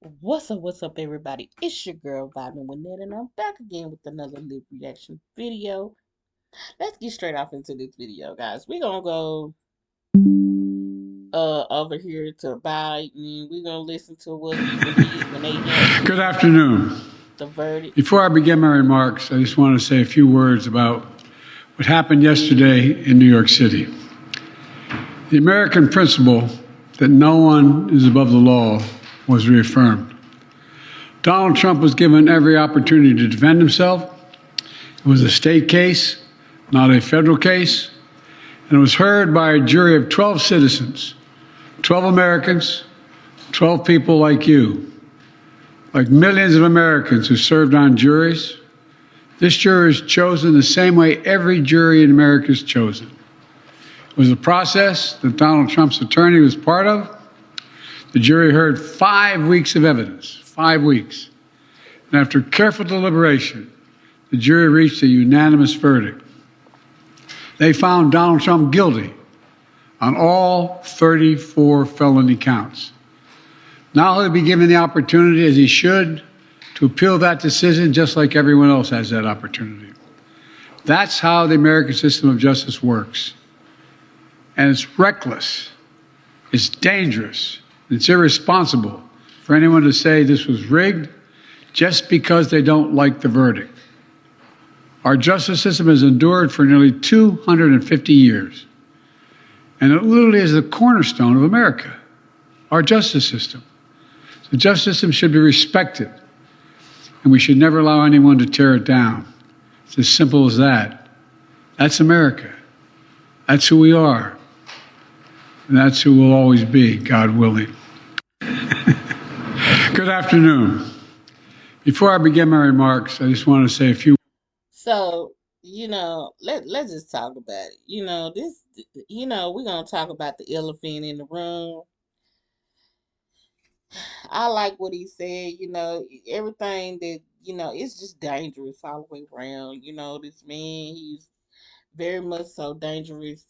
What's up, everybody? It's your girl, Vibing with Ned, and I'm back again with another lip reaction video. Let's get straight off into this video, guys. We're gonna go over here to Biden. We're gonna listen to when they had Good afternoon. the verdict. Before I begin my remarks, I just want to say a few words about what happened yesterday in New York City. The American principle that no one is above the law was reaffirmed. Donald Trump was given every opportunity to defend himself. It was a state case, not a federal case, and it was heard by a jury of 12 citizens, 12 Americans, 12 people like you, like millions of Americans who served on juries. This jury is chosen the same way every jury in America is chosen. It was a process that Donald Trump's attorney was part of. The jury heard 5 weeks of evidence, 5 weeks. And after careful deliberation, the jury reached a unanimous verdict. They found Donald Trump guilty on all 34 felony counts. Now he'll be given the opportunity, as he should, to appeal that decision just like everyone else has that opportunity. That's how the American system of justice works. And it's reckless, it's dangerous, it's irresponsible for anyone to say this was rigged just because they don't like the verdict. Our justice system has endured for nearly 250 years, and it literally is the cornerstone of America, our justice system. The justice system should be respected, and we should never allow anyone to tear it down. It's as simple as that. That's America. That's who we are. And that's who we'll always be, God willing. Good afternoon. Before I begin my remarks, I just want to say a few. So, let's just talk about it. We're gonna talk about the elephant in the room. I like what he said, everything that, it's just dangerous all the way around. This man, he's very much so dangerous.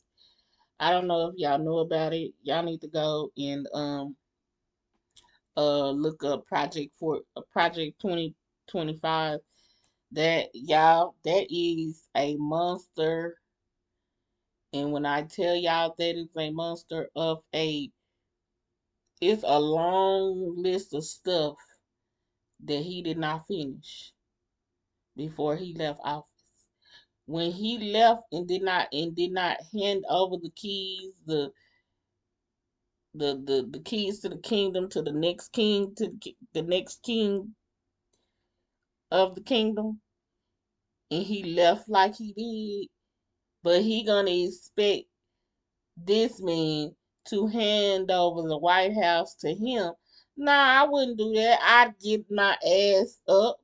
I don't know if y'all know about it. Y'all need to go and look up Project 2025. That is a monster. And when I tell y'all that is a monster of a it's a long list of stuff that he did not finish before he left office. When he left and did not hand over the keys, the keys to the kingdom to the next king, the next king of the kingdom, and he left like he did, but he gonna expect this man to hand over the White House to him. Nah, I wouldn't do that. I'd get my ass up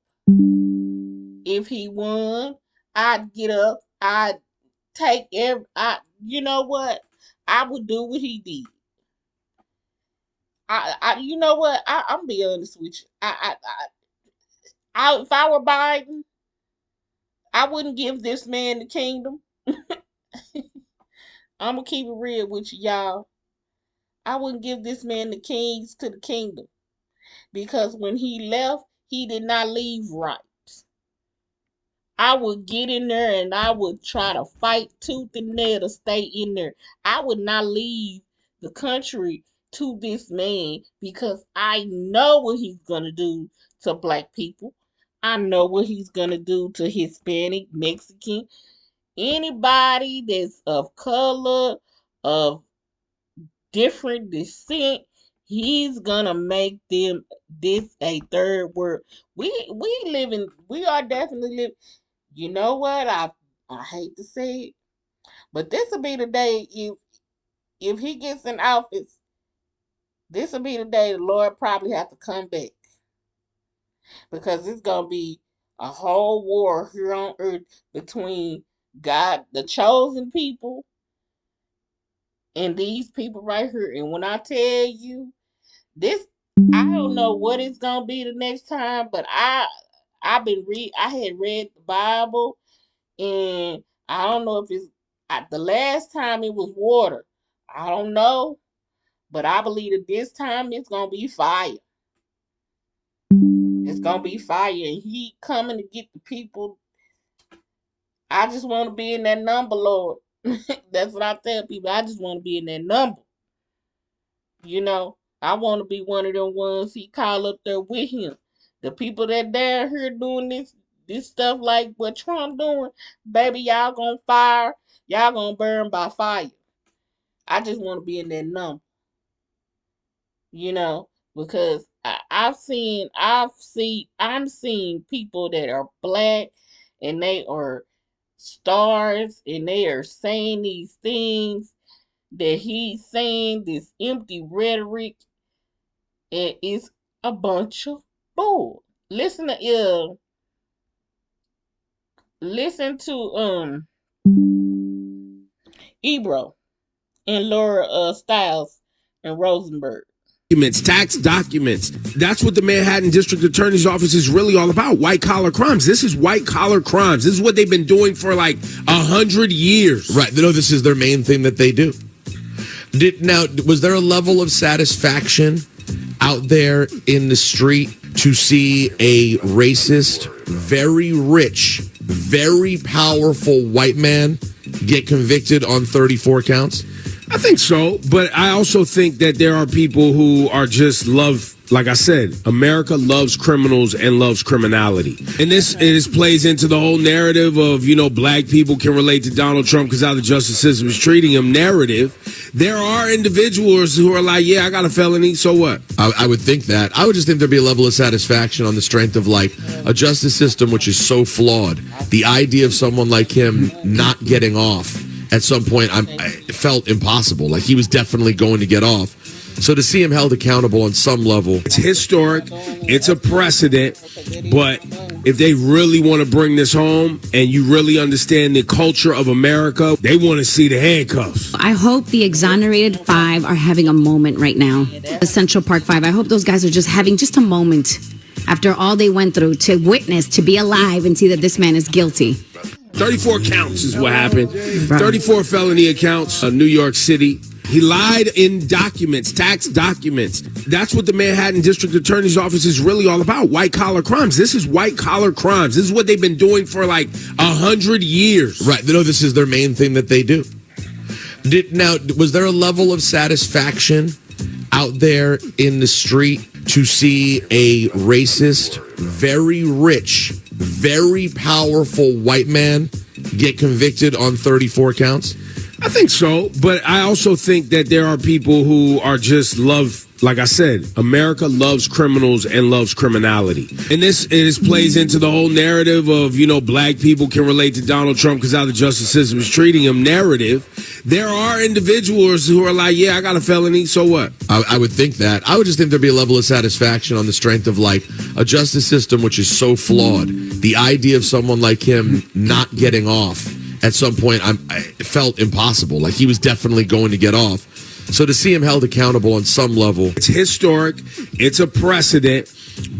if he won. I'd get up. I'd take every. You know what? I would do what he did. You know what? I'm be honest with you. If I were Biden, I wouldn't give this man the kingdom. I'm gonna keep it real with you, y'all. I wouldn't give this man the keys to the kingdom because when he left, he did not leave right. I would get in there and I would try to fight tooth and nail to stay in there. I would not leave the country to this man because I know what he's gonna do to black people. I know what he's gonna do to Hispanic, Mexican, anybody that's of color, of different descent. He's gonna make them this a third world. We are definitely living. You know what? I hate to say it, but this will be the day if he gets in office. This will be the day the Lord probably have to come back because it's gonna be a whole war here on earth between God, the chosen people, and these people right here. And when I tell you this, I don't know what it's gonna be the next time, but I had read the Bible, and I don't know if it's the last time it was water. I don't know, but I believe that this time it's gonna be fire. gonna be fire and heat coming to get the people. I just want to be in that number, Lord. That's what I tell people. I just want to be in that number. You know, I want to be one of them ones he call up there with him. The people that down here doing this stuff like what Trump doing, baby, y'all gonna fire, y'all gonna burn by fire. I just want to be in that number, you know, because I'm seeing people that are black and they are stars and they are saying these things that he's saying, this empty rhetoric, and it's a bunch of bull. Listen to Ebro and Laura Stiles and Rosenberg. Tax documents. That's what the Manhattan District Attorney's Office is really all about. White collar crimes. This is white collar crimes. This is what they've been doing for like 100 years. Right. No, this is their main thing that they do. Now, was there a level of satisfaction out there in the street to see a racist, very rich, very powerful white man get convicted on 34 counts? I think so, but I also think that there are people who are just like I said, America loves criminals and loves criminality. And this plays into the whole narrative of, black people can relate to Donald Trump because how the justice system is treating him narrative. There are individuals who are like, yeah, I got a felony, so what? I would think that. I would just think there'd be a level of satisfaction on the strength of like a justice system which is so flawed. The idea of someone like him not getting off at some point, I felt impossible. Like he was definitely going to get off. So to see him held accountable on some level. It's historic. It's a precedent. But if they really want to bring this home and you really understand the culture of America, they want to see the handcuffs. I hope the exonerated five are having a moment right now. The Central Park Five. I hope those guys are just having just a moment after all they went through to witness, to be alive and see that this man is guilty. 34 counts is what happened. 34 felony accounts, New York City. He lied in documents, tax documents. That's what the Manhattan District Attorney's Office is really all about. White collar crimes. This is white collar crimes. This is what they've been doing for like 100 years. Right. No, this is their main thing that they do. Now, was there a level of satisfaction out there in the street to see a racist, very rich, very powerful white man get convicted on 34 counts? I think so, but I also think that there are people who are just like I said, America loves criminals and loves criminality. And this plays into the whole narrative of, black people can relate to Donald Trump because how the justice system is treating him narrative. There are individuals who are like, yeah, I got a felony, so what? I would think that. I would just think there'd be a level of satisfaction on the strength of like a justice system which is so flawed. The idea of someone like him not getting off at some point, I felt impossible. Like he was definitely going to get off. So to see him held accountable on some level. It's historic. It's a precedent.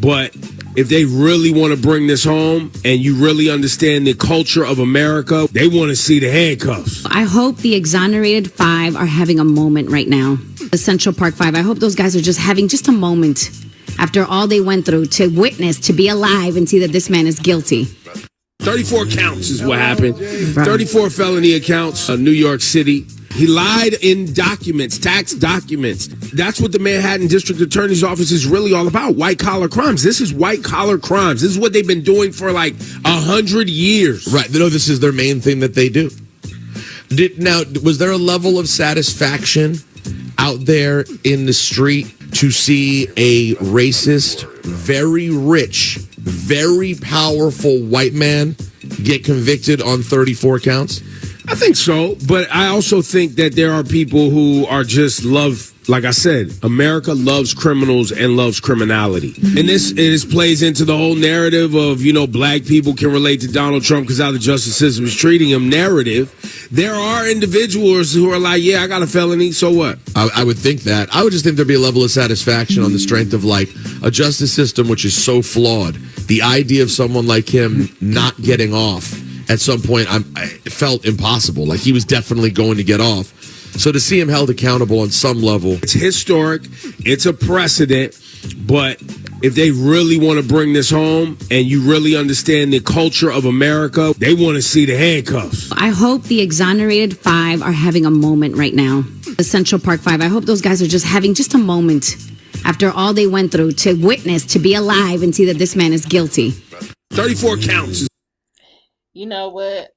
But if they really want to bring this home and you really understand the culture of America, they want to see the handcuffs. I hope the exonerated five are having a moment right now. The Central Park Five. I hope those guys are just having just a moment after all they went through to witness, to be alive and see that this man is guilty. 34 counts is what happened. 34 felony accounts, New York City. He lied in documents, tax documents. That's what the Manhattan District Attorney's Office is really all about. White collar crimes. This is white collar crimes. This is what they've been doing for like 100 years. Right. No, this is their main thing that they do. Now, was there a level of satisfaction out there in the street to see a racist, very rich, very powerful white man get convicted on 34 counts? I think so, but I also think that there are people who are just like I said, America loves criminals and loves criminality. And this plays into the whole narrative of, black people can relate to Donald Trump because how the justice system is treating him narrative. There are individuals who are like, yeah, I got a felony, so what? I would think that. I would just think there'd be a level of satisfaction on the strength of like a justice system which is so flawed. The idea of someone like him not getting off at some point, I felt impossible. Like he was definitely going to get off. So to see him held accountable on some level. It's historic. It's a precedent. But If they really want to bring this home and you really understand the culture of America, they want to see the handcuffs. I hope the exonerated five are having a moment right now. The Central Park Five. I hope those guys are just having just a moment after all they went through to witness, to be alive and see that this man is guilty. 34 counts. You know what?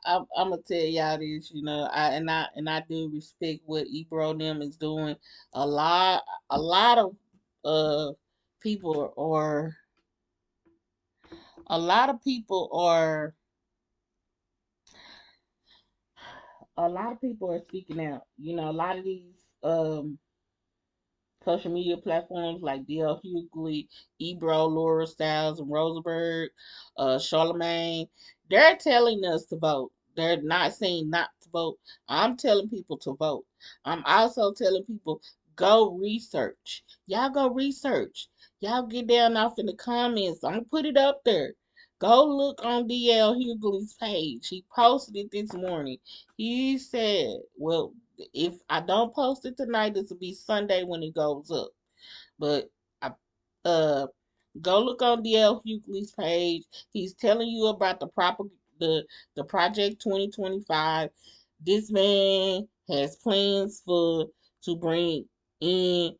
I'm gonna tell y'all this. You know, I do respect what Ebro them is doing. A lot a lot of people are a lot of people are a lot of people are speaking out. You know, a lot of these social media platforms like DL Hughley, Ebro, Laura Styles, and Rosenberg, Charlemagne, they're telling us to vote. They're not saying not to vote. I'm telling people to vote. I'm also telling people go research. Y'all go research. Y'all get down off in the comments. I'm gonna put it up there. Go look on DL Hughley's page. He posted it this morning. He said, well, if I don't post it tonight, this will be Sunday when it goes up. But I uh go look on DL Hughley's page. He's telling you about the project 2025. This man has plans for to bring in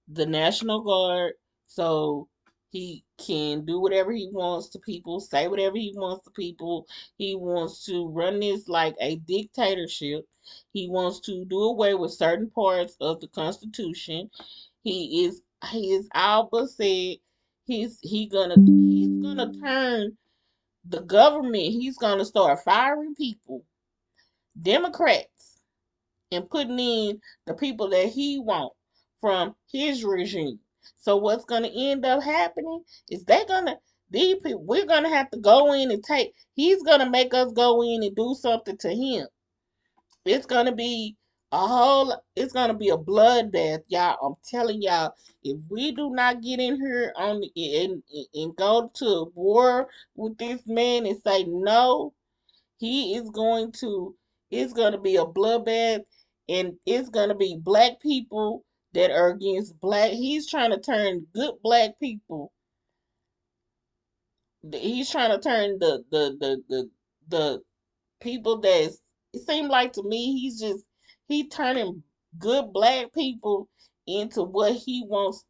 the National Guard so he can do whatever he wants to people, say whatever he wants to people. He wants to run this like a dictatorship. He wants to do away with certain parts of the Constitution. He is Alba said he's gonna turn the government. He's gonna start firing people, Democrats, and putting in the people that he wants from his regime. So what's gonna end up happening is these people we're gonna have to go in and take he's gonna make us go in and do something to him. It's gonna be it's gonna be a bloodbath, y'all. I'm telling y'all, if we do not get in here and go to war with this man and say no, he is going to, it's going to be a bloodbath, and it's going to be black people that are against black. He's trying to turn good black people. He's trying to turn the people that's, it seemed like to me, he turning good black people into what he wants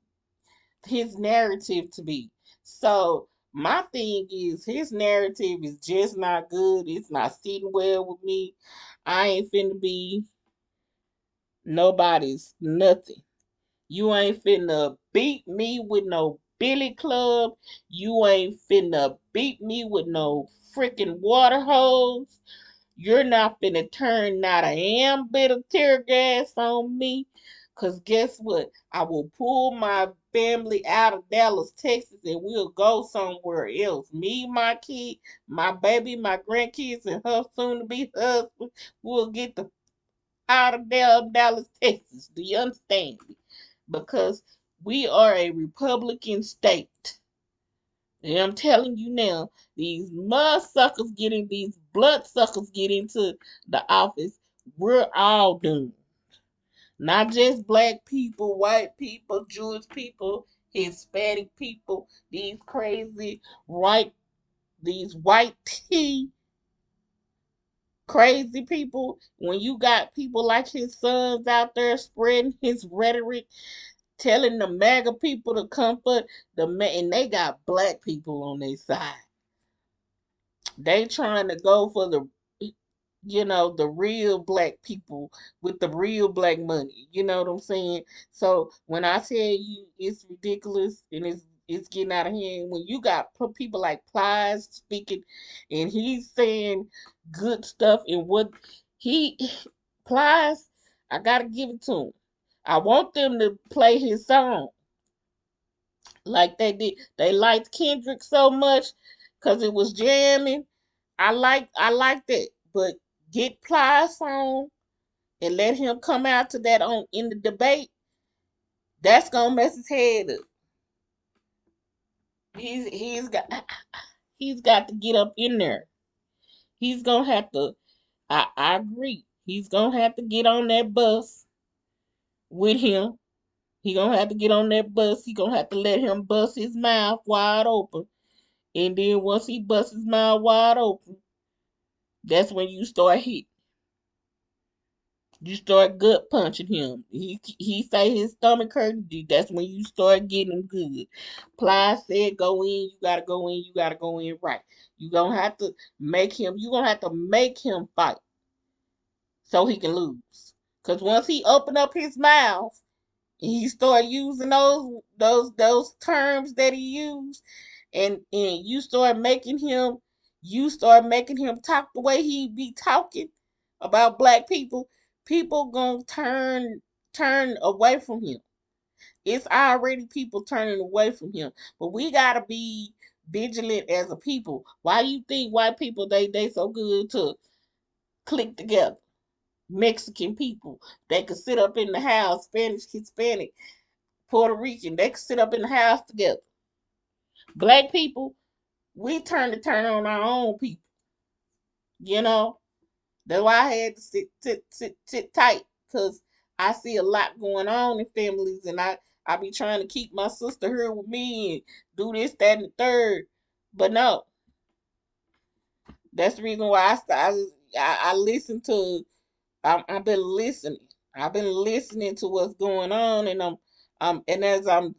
his narrative to be. So my thing is his narrative is just not good. It's not sitting well with me. I ain't finna be nobody's nothing. You ain't finna beat me with no billy club. You ain't finna beat me with no freaking water hose. You're not finna turn not a damn bit of tear gas on me. Cause guess what? I will pull my family out of Dallas, Texas, and we'll go somewhere else. Me, my kid, my baby, my grandkids, and her soon to be husband will get the out of Dallas, Texas. Do you understand me? Because we are a Republican state. And I'm telling you now, these mud suckers these blood suckers get into the office, we're all doomed. Not just black people, white people, Jewish people, Hispanic people, these crazy white, these white tea crazy people. When you got people like his sons out there spreading his rhetoric, telling the MAGA people to comfort and they got black people on their side. They trying to go for the real black people with the real black money. You know what I'm saying? So when I tell you it's ridiculous and it's getting out of hand, when you got people like Plies speaking and he's saying good stuff and what he Plies, I gotta give it to him. I want them to play his song like they did. They liked Kendrick so much because it was jamming. I like that. But get Plies on and let him come out to that on in the debate. That's gonna mess his head up. He's got he's got to get up in there. He's gonna have to. I agree. He's gonna have to get on that bus with him. He gonna have to get on that bus. He gonna have to let him bust his mouth wide open. And then once he busts his mouth wide open, that's when you start hitting. You start gut punching him. He say his stomach hurt. That's when you start getting him good. Ply said, "Go in. You gotta go in. You gotta go in right. You gonna have to make him. You gonna have to make him fight so he can lose. Cause once he open up his mouth and he start using those terms that he used, and you start making him talk the way he be talking about black people, people gonna turn away from him. It's already people turning away from him. But we gotta be vigilant as a people. Why you think white people they so good to click together? Mexican people, they could sit up in the house, Spanish, Hispanic, Puerto Rican, they could sit up in the house together. Black people, we turn on our own people. You know, that's why I had to sit tight, because I see a lot going on in families, and I be trying to keep my sister here with me and do this, that, and the third. But no, that's the reason why I listen to. I've been listening. I've been listening to what's going on, and and as I'm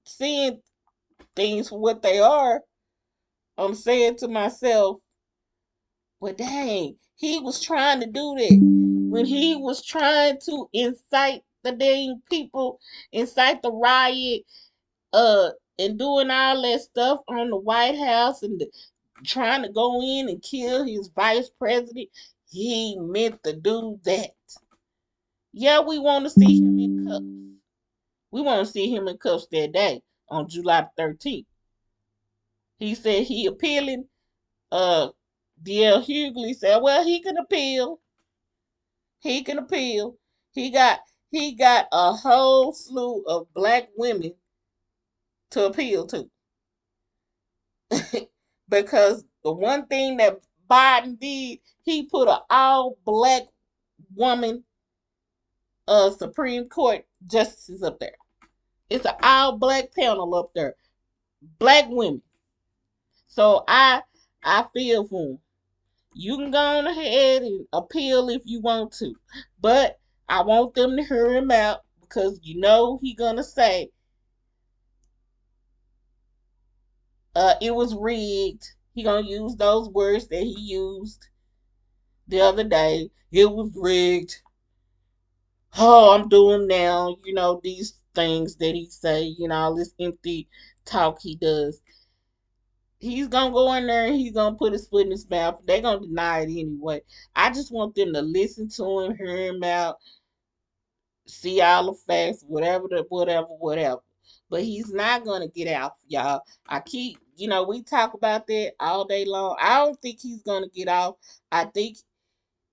seeing things for what they are, I'm saying to myself, well, dang, he was trying to do that when he was trying to incite the dang people, incite the riot, uh, and doing all that stuff on the White House and trying to go in and kill his vice president. He meant to do that. Yeah, we want to see him in cuffs. We want to see him in cuffs that day on July 13th. He said he appealing. D.L. Hughley said, well, he can appeal. He can appeal. He got he got a whole slew of black women to appeal to. Because the one thing that Biden did, he put an all black woman Supreme Court justices up there. It's an all black panel up there. Black women. So I feel for him. You can go on ahead and appeal if you want to. But I want them to hear him out, because you know he gonna say it was rigged. He gonna use those words that he used the other day. It was rigged. Oh, I'm doing now, these things that he say, all this empty talk he does. He's gonna go in there and he's gonna put his foot in his mouth. They're gonna deny it anyway. I just want them to listen to him, hear him out, see all the facts, whatever. But he's not gonna get out, y'all. We talk about that all day long. I don't think he's gonna get out. I think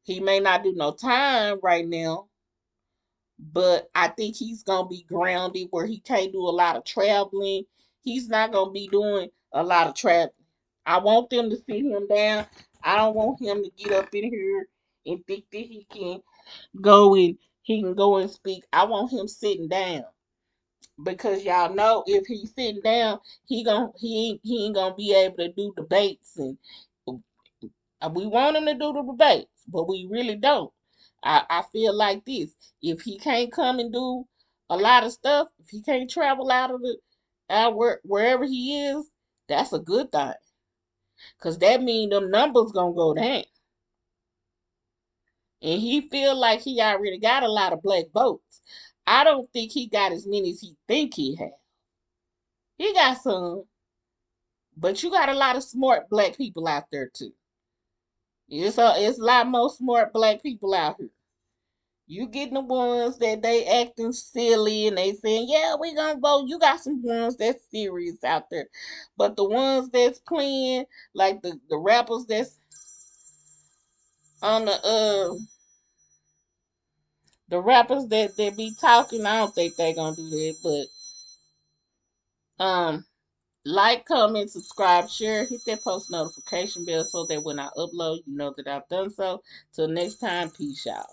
he may not do no time right now, but I think he's gonna be grounded where he can't do a lot of traveling. He's not gonna be doing a lot of traveling. I want them to sit him down. I don't want him to get up in here and think that go and he can go and speak. I want him sitting down, because y'all know if he's sitting down, he ain't gonna be able to do debates, and we want him to do the debates, but we really don't. I feel like this: if he can't come and do a lot of stuff, if he can't travel wherever he is, that's a good thing, cause that means them numbers gonna go down. And he feel like he already got a lot of black votes. I don't think he got as many as he think he had. He got some, but you got a lot of smart black people out there too. It's a lot more smart black people out here. You getting the ones that they acting silly and they saying, yeah, we gonna vote. You got some ones that's serious out there. But the ones that's playing, like the rappers that's on the rappers that be talking, I don't think they gonna do that. But like, comment, subscribe, share, hit that post notification bell so that when I upload, you know that I've done so. Till next time, peace out.